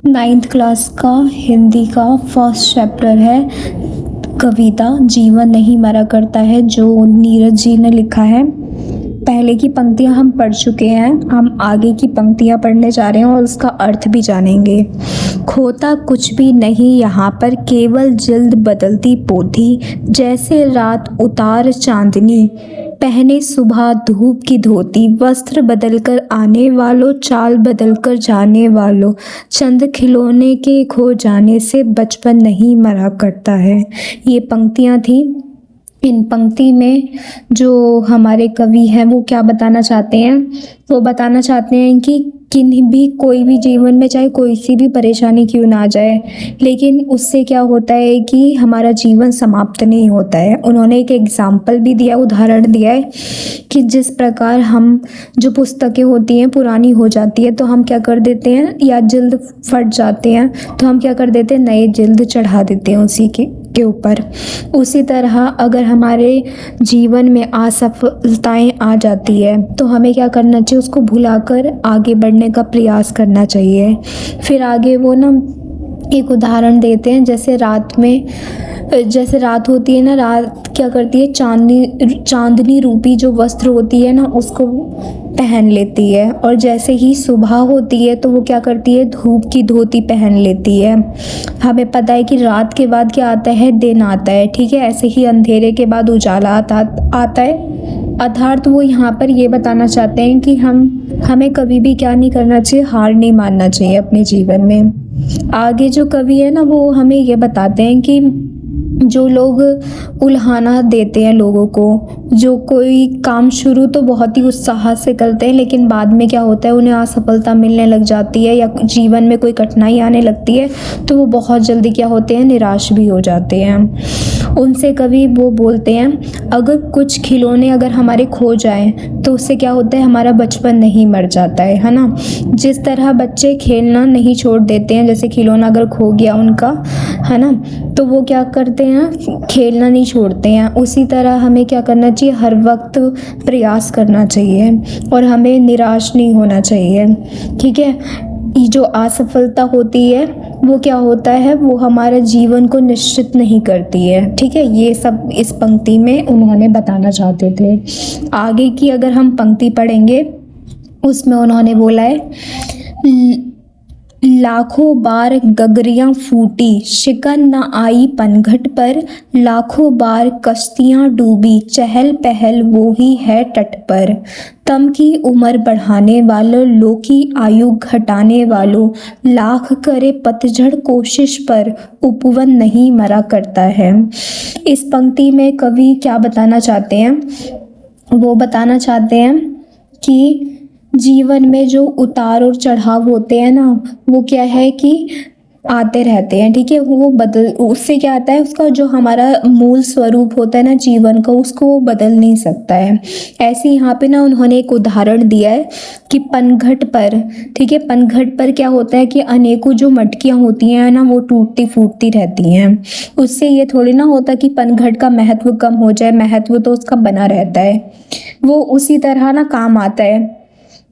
Ninth class का हिंदी का first chapter है कविता जीवन नहीं मरा करता है, जो नीरज जी ने लिखा है। पहले की पंक्तियां हम पढ़ चुके हैं, हम आगे की पंक्तियां पढ़ने जा रहे हैं और उसका अर्थ भी जानेंगे। खोता कुछ भी नहीं यहाँ पर, केवल जिल्द बदलती पोथी, जैसे रात उतार चांदनी, पहने सुबह धूप की धोती, वस्त्र बदलकर आने वालों, चाल बदलकर जाने वालों, चंद खिलौने के खो जाने से बचपन नहीं मरा करता है। ये पंक्तियाँ थी। इन पंक्ति में जो हमारे कवि हैं वो क्या बताना चाहते हैं, वो बताना चाहते हैं कि किन्हीं भी कोई भी जीवन में चाहे कोई सी भी परेशानी क्यों ना आ जाए, लेकिन उससे क्या होता है कि हमारा जीवन समाप्त नहीं होता है। उन्होंने एक एग्जाम्पल भी दिया, उदाहरण दिया है कि जिस प्रकार हम जो पुस्तकें होती हैं पुरानी हो जाती है तो हम क्या कर देते हैं, या जिल्द फट जाते हैं तो हम क्या कर देते हैं, नए जिल्द चढ़ा देते हैं उसी के ऊपर। उसी तरह अगर हमारे जीवन में असफलताएं आ जाती है तो हमें क्या करना चाहिए, उसको भुलाकर आगे बढ़ने का प्रयास करना चाहिए। फिर आगे वो ना एक उदाहरण देते हैं, जैसे रात होती है ना, रात क्या करती है, चांदनी रूपी जो वस्त्र होती है ना उसको पहन लेती है, और जैसे ही सुबह होती है तो वो क्या करती है, धूप की धोती पहन लेती है। हमें पता है कि रात के बाद क्या आता है, दिन आता है, ठीक है। ऐसे ही अंधेरे के बाद उजाला आता है। अर्थात वो यहाँ पर ये बताना चाहते हैं कि हमें कभी भी क्या नहीं करना चाहिए, हार नहीं मानना चाहिए अपने जीवन में। आगे जो कवि है ना वो हमें ये बताते हैं कि जो लोग उल्हाना देते हैं लोगों को, जो कोई काम शुरू तो बहुत ही उत्साह से करते हैं लेकिन बाद में क्या होता है, उन्हें असफलता मिलने लग जाती है या जीवन में कोई कठिनाई आने लगती है तो वो बहुत जल्दी क्या होते हैं, निराश भी हो जाते हैं। उनसे कवि वो बोलते हैं, अगर कुछ खिलौने अगर हमारे खो जाएं तो उससे क्या होता है, हमारा बचपन नहीं मर जाता है ना। जिस तरह बच्चे खेलना नहीं छोड़ देते हैं, जैसे खिलौना अगर खो गया उनका, है ना, तो वो क्या करते हैं, खेलना नहीं छोड़ते हैं। उसी तरह हमें क्या करना चाहिए, हर वक्त प्रयास करना चाहिए और हमें निराश नहीं होना चाहिए, ठीक है। ये जो असफलता होती है वो क्या होता है, वो हमारे जीवन को निश्चित नहीं करती है, ठीक है। ये सब इस पंक्ति में उन्होंने बताना चाहते थे। आगे की अगर हम पंक्ति पढ़ेंगे उसमें उन्होंने बोला है, लाखों बार गगरियां फूटी, शिकन न आई पनघट पर, लाखों बार कश्तियां डूबी, चहल पहल वो ही है तट पर, तम की उम्र बढ़ाने वालों, लो की आयु घटाने वालों, लाख करे पतझड़ कोशिश पर, उपवन नहीं मरा करता है। इस पंक्ति में कवि क्या बताना चाहते हैं, वो बताना चाहते हैं कि जीवन में जो उतार और चढ़ाव होते हैं ना, वो क्या है कि आते रहते हैं, ठीक है। वो बदल, उससे क्या आता है, उसका जो हमारा मूल स्वरूप होता है ना जीवन का, उसको वो बदल नहीं सकता है। ऐसे यहाँ पे ना उन्होंने एक उदाहरण दिया है कि पनघट पर, ठीक है, पनघट पर क्या होता है कि अनेकों जो मटकियाँ होती हैं ना वो टूटती फूटती रहती हैं। उससे ये थोड़ी ना होता कि पनघट का महत्व कम हो जाए, महत्व तो उसका बना रहता है, वो उसी तरह ना काम आता है।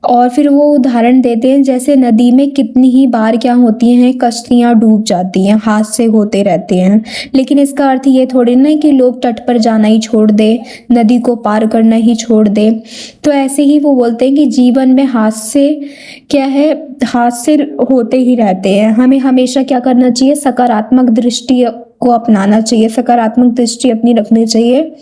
और फिर वो उदाहरण देते हैं, जैसे नदी में कितनी ही बार क्या होती हैं, कश्तियाँ डूब जाती हैं, हादसे होते रहते हैं, लेकिन इसका अर्थ ये थोड़ी ना कि लोग तट पर जाना ही छोड़ दे, नदी को पार करना ही छोड़ दे। तो ऐसे ही वो बोलते हैं कि जीवन में हादसे क्या है, हादसे होते ही रहते हैं। हमें हमेशा क्या करना चाहिए, सकारात्मक दृष्टि को अपनाना चाहिए, सकारात्मक दृष्टि अपनी रखनी चाहिए।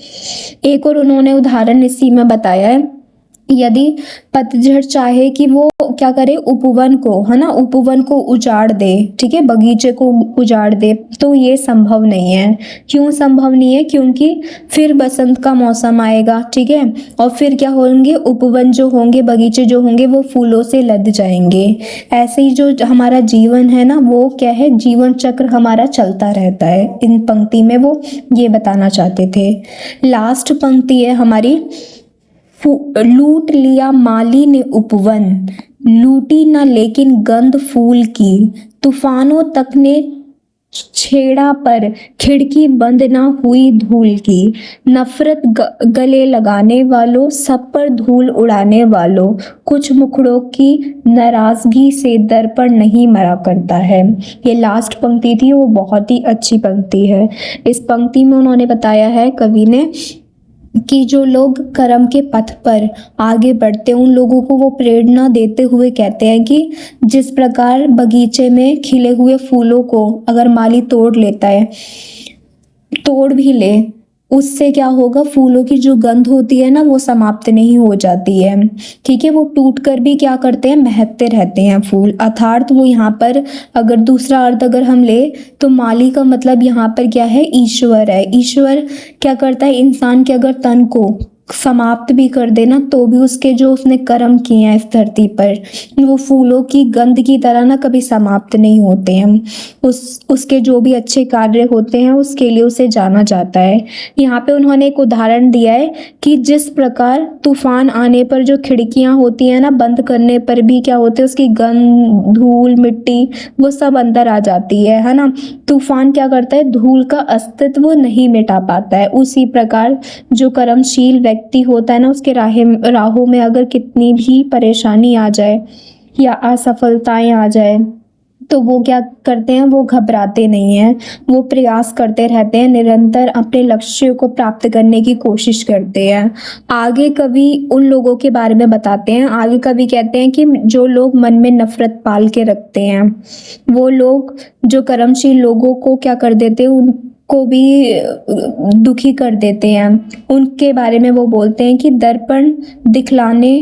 एक और उन्होंने उदाहरण इसी में बताया है, यदि पतझड़ चाहे कि वो क्या करे, उपवन को, है ना, उपवन को उजाड़ दे, ठीक है, बगीचे को उजाड़ दे, तो ये संभव नहीं है। क्यों संभव नहीं है, क्योंकि फिर बसंत का मौसम आएगा, ठीक है, और फिर क्या होंगे, उपवन जो होंगे, बगीचे जो होंगे वो फूलों से लद जाएंगे। ऐसे ही जो हमारा जीवन है ना, वो क्या है, जीवन चक्र हमारा चलता रहता है। इन पंक्ति में वो ये बताना चाहते थे। लास्ट पंक्ति है हमारी, लूट लिया माली ने उपवन, लूटी न लेकिन गंध फूल की, तूफानों तक ने छेड़ा पर खिड़की बंद ना हुई धूल की, नफरत गले लगाने वालों, सब पर धूल उड़ाने वालों, कुछ मुखड़ों की नाराजगी से दर्पण नहीं मरा करता है। ये लास्ट पंक्ति थी, वो बहुत ही अच्छी पंक्ति है। इस पंक्ति में उन्होंने बताया है कवि ने कि जो लोग कर्म के पथ पर आगे बढ़ते हैं उन लोगों को वो प्रेरणा देते हुए कहते हैं कि जिस प्रकार बगीचे में खिले हुए फूलों को अगर माली तोड़ लेता है, तोड़ भी ले, उससे क्या होगा, फूलों की जो गंध होती है ना वो समाप्त नहीं हो जाती है। ठीक है, वो टूट कर भी क्या करते हैं, महकते रहते हैं फूल। अर्थात वो यहाँ पर अगर दूसरा अर्थ अगर हम ले तो माली का मतलब यहाँ पर क्या है, ईश्वर है। ईश्वर क्या करता है, इंसान के अगर तन को समाप्त भी कर देना तो भी उसके जो उसने कर्म किए हैं इस धरती पर, वो फूलों की गंध की तरह ना कभी समाप्त नहीं होते हैं। उसके जो भी अच्छे कार्य होते हैं उसके लिए उसे जाना जाता है। यहाँ पे उन्होंने एक उदाहरण दिया है कि जिस प्रकार तूफान आने पर जो खिड़कियाँ होती हैं ना, बंद करने पर भी क्या होते हैं, उसकी गंध, धूल, मिट्टी वो सब अंदर आ जाती है ना। तूफान क्या करता है, धूल का अस्तित्व नहीं मिटा पाता है। उसी प्रकार जो कर्मशील व्यक्ति होता है ना, उसके राहों में अगर कितनी भी परेशानी आ जाए या असफलताएं आ जाए तो वो क्या करते हैं, वो घबराते नहीं हैं, वो प्रयास करते रहते हैं, निरंतर अपने लक्ष्य को प्राप्त करने की कोशिश करते हैं। आगे कवि उन लोगों के बारे में बताते हैं। आगे कवि कहते हैं कि जो लोग मन में नफरत पाल के रखते हैं, वो लोग जो कर्मशील लोगों को क्या कर देते हैं, उनको भी दुखी कर देते हैं। उनके बारे में वो बोलते हैं कि दर्पण दिखलाने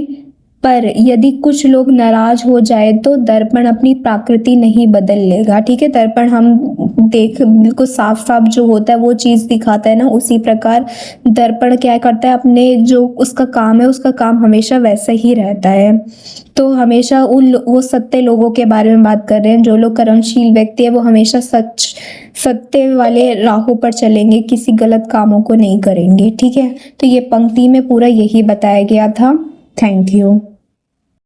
पर यदि कुछ लोग नाराज हो जाए तो दर्पण अपनी प्रकृति नहीं बदल लेगा। ठीक है, दर्पण हम देख बिल्कुल साफ साफ जो होता है वो चीज़ दिखाता है ना, उसी प्रकार दर्पण क्या करता है, अपने जो उसका काम है उसका काम हमेशा वैसा ही रहता है। तो हमेशा वो सत्य लोगों के बारे में बात कर रहे हैं। जो लोग कर्मशील व्यक्ति है वो हमेशा सत्य वाले राहों पर चलेंगे, किसी गलत कामों को नहीं करेंगे। ठीक है, तो ये पंक्ति में पूरा यही बताया गया था। Thank you.